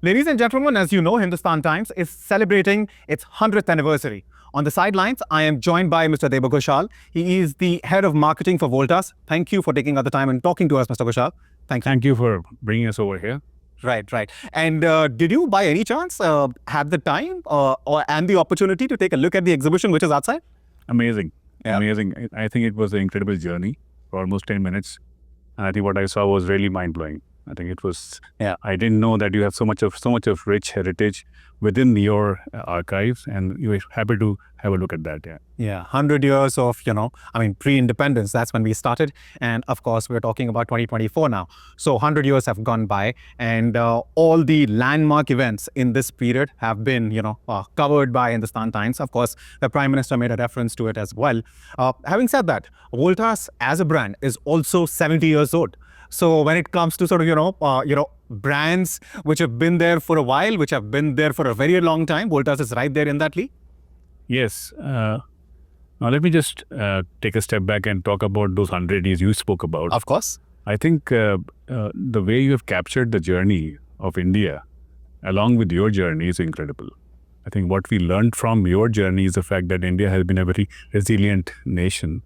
Ladies and gentlemen, as you know, Hindustan Times is celebrating its 100th anniversary. On the sidelines, I am joined by Mr. Deba Ghoshal. He is the head of marketing for Voltas. Thank you for taking out the time and talking to us, Mr. Ghoshal. Thank you. Thank you for bringing us over here. Right. And did you, by any chance, have the time and the opportunity to take a look at the exhibition which is outside? Amazing. Yeah. Amazing. I think it was an incredible journey for almost 10 minutes. And I think what I saw was really mind-blowing. I think it was, I didn't know that you have so much of rich heritage within your archives, and you were happy to have a look at that. Yeah, 100 years of, pre-independence, that's when we started. And of course, we're talking about 2024 now. So 100 years have gone by, and all the landmark events in this period have been, covered by Hindustan Times. Of course, the Prime Minister made a reference to it as well. Having said that, Voltas as a brand is also 70 years old. So when it comes to sort of, brands which have been there for a while, which have been there for a very long time, Voltas is right there in that league. Yes. Now let me just take a step back and talk about those 100 years you spoke about. Of course. I think the way you have captured the journey of India along with your journey is incredible. I think what we learned from your journey is the fact that India has been a very resilient nation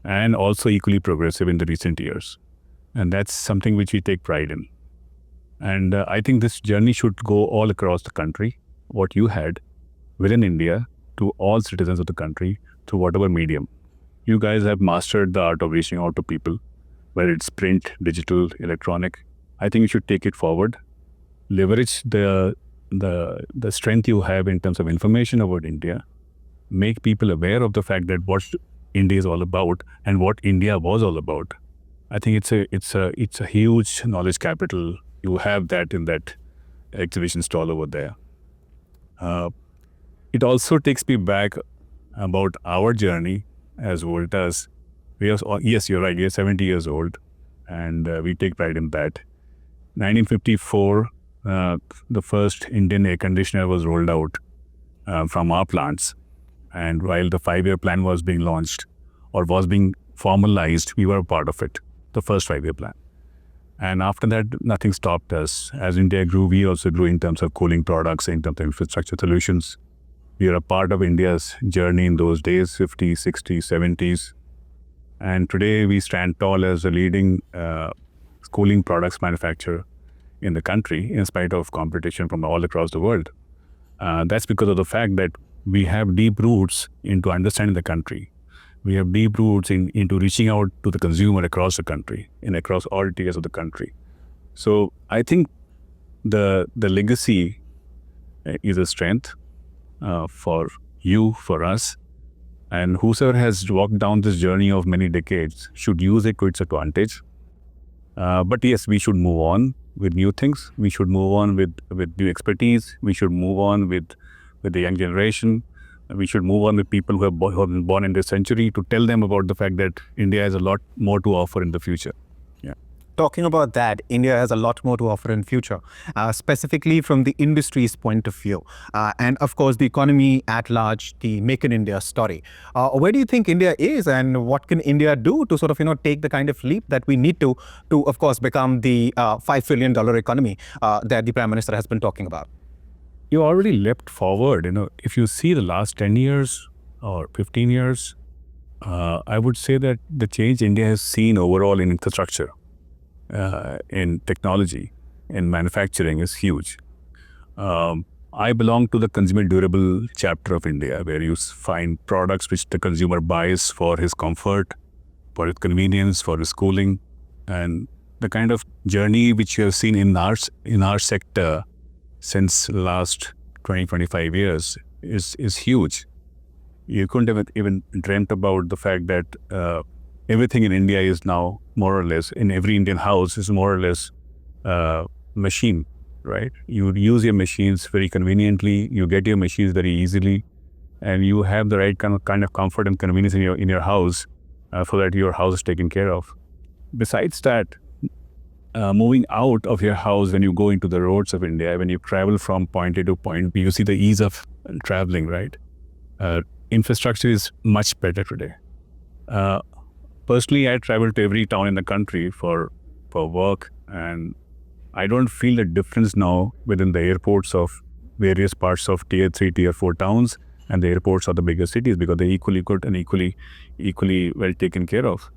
and also equally progressive in the recent years. And that's something which we take pride in. And I think this journey should go all across the country, what you had within India, to all citizens of the country, through whatever medium. You guys have mastered the art of reaching out to people, whether it's print, digital, electronic. I think you should take it forward, leverage the strength you have in terms of information about India, make people aware of the fact that what India is all about and what India was all about. I think it's a huge knowledge capital. You have that in that exhibition stall over there. It also takes me back about our journey as Voltas. Yes, you're right. We are 70 years old, and we take pride in that. 1954, the first Indian air conditioner was rolled out from our plants, and while the 5-year plan was being launched or was being formalized, we were a part of it. The first 5-year plan. And after that, nothing stopped us. As India grew, we also grew in terms of cooling products, in terms of infrastructure solutions. We are a part of India's journey in those days, 50s, 60s, 70s. And today we stand tall as a leading cooling products manufacturer in the country, in spite of competition from all across the world. That's because of the fact that we have deep roots into understanding the country. We have deep roots into reaching out to the consumer across the country and across all tiers of the country. So I think the legacy is a strength for you, for us, and whosoever has walked down this journey of many decades should use it to its advantage. But yes, we should move on with new things. We should move on with new expertise. We should move on with the young generation. We should move on with people who have been born in this century to tell them about the fact that India has a lot more to offer in the future. Yeah. Talking about that, India has a lot more to offer in future, specifically from the industry's point of view. And of course, the economy at large, the Make in India story. Where do you think India is, and what can India do to sort of, take the kind of leap that we need to of course, become the $5 trillion economy that the Prime Minister has been talking about? You already leapt forward. If you see the last 10 years or 15 years, I would say that the change India has seen overall in infrastructure, in technology, in manufacturing is huge. I belong to the consumer durable chapter of India, where you find products which the consumer buys for his comfort, for his convenience, for his cooling, and the kind of journey which you have seen in our sector since last 20-25 years is huge. You couldn't have even dreamt about the fact that everything in India is now more or less, in every Indian house is more or less machine, right? You use your machines very conveniently, you get your machines very easily, and you have the right kind of comfort and convenience in your house so that your house is taken care of. Besides that, moving out of your house, when you go into the roads of India, when you travel from point A to point B, you see the ease of traveling, right? Infrastructure is much better today. Personally, I travel to every town in the country for work, and I don't feel the difference now within the airports of various parts of tier 3, tier 4 towns and the airports of the bigger cities, because they're equally good and equally well taken care of.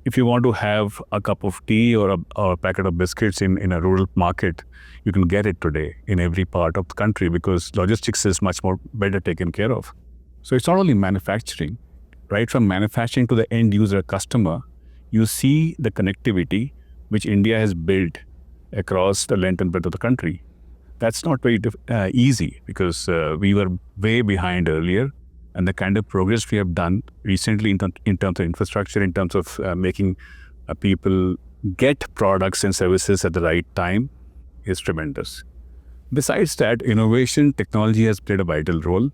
If you want to have a cup of tea or a packet of biscuits in a rural market, you can get it today in every part of the country because logistics is much more better taken care of. So it's not only manufacturing, right from manufacturing to the end user customer, you see the connectivity which India has built across the length and breadth of the country. That's not very easy because we were way behind earlier, and the kind of progress we have done recently in terms of infrastructure, in terms of making people get products and services at the right time is tremendous. Besides that, innovation, technology has played a vital role.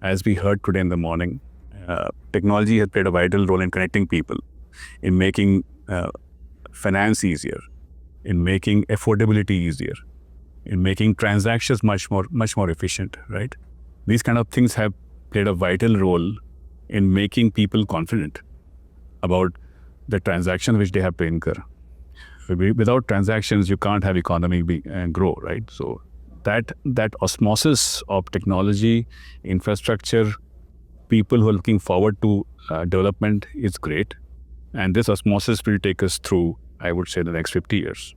As we heard today in the morning, technology has played a vital role in connecting people, in making finance easier, in making affordability easier, in making transactions much more efficient, right? These kind of things have played a vital role in making people confident about the transaction which they have to incur. Without transactions, you can't have economy grow, right? So that osmosis of technology, infrastructure, people who are looking forward to development is great. And this osmosis will take us through, I would say, the next 50 years.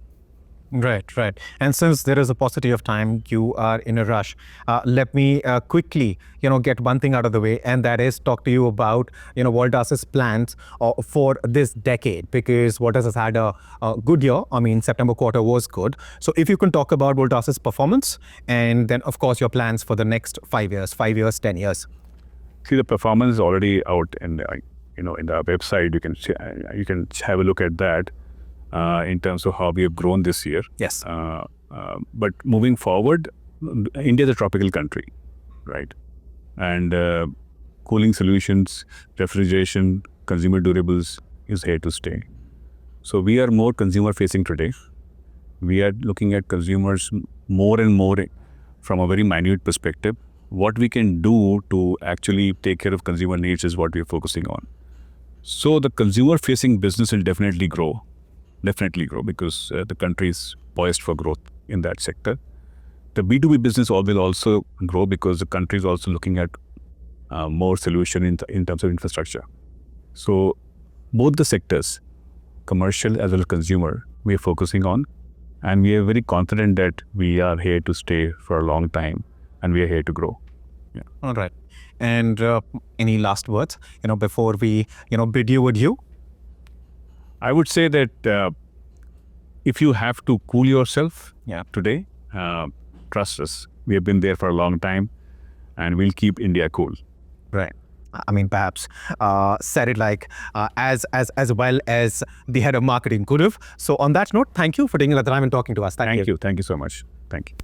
Right. And since there is a paucity of time, you are in a rush. Let me quickly, get one thing out of the way, and that is talk to you about, Voltas's plans for this decade, because Voltas has had a good year. I mean, September quarter was good. So if you can talk about Voltas's performance, and then of course your plans for the next 5 years, 10 years. See, the performance is already out in the website. You can have a look at that. In terms of how we have grown this year. Yes. But moving forward, India is a tropical country, right? And cooling solutions, refrigeration, consumer durables is here to stay. So we are more consumer facing today. We are looking at consumers more and more from a very minute perspective. What we can do to actually take care of consumer needs is what we are focusing on. So the consumer facing business will definitely grow because the country is poised for growth in that sector. The B2B business will also grow because the country is also looking at more solution in terms of infrastructure. So both the sectors, commercial as well as consumer, we are focusing on, and we are very confident that we are here to stay for a long time and we are here to grow. Yeah. All right. And any last words, before we, bid you adieu? I would say that if you have to cool yourself today, trust us. We have been there for a long time, and we'll keep India cool. Right. I mean, perhaps said it like as well as the head of marketing could have. So on that note, thank you for taking the time and talking to us. Thank you. Thank you so much. Thank you.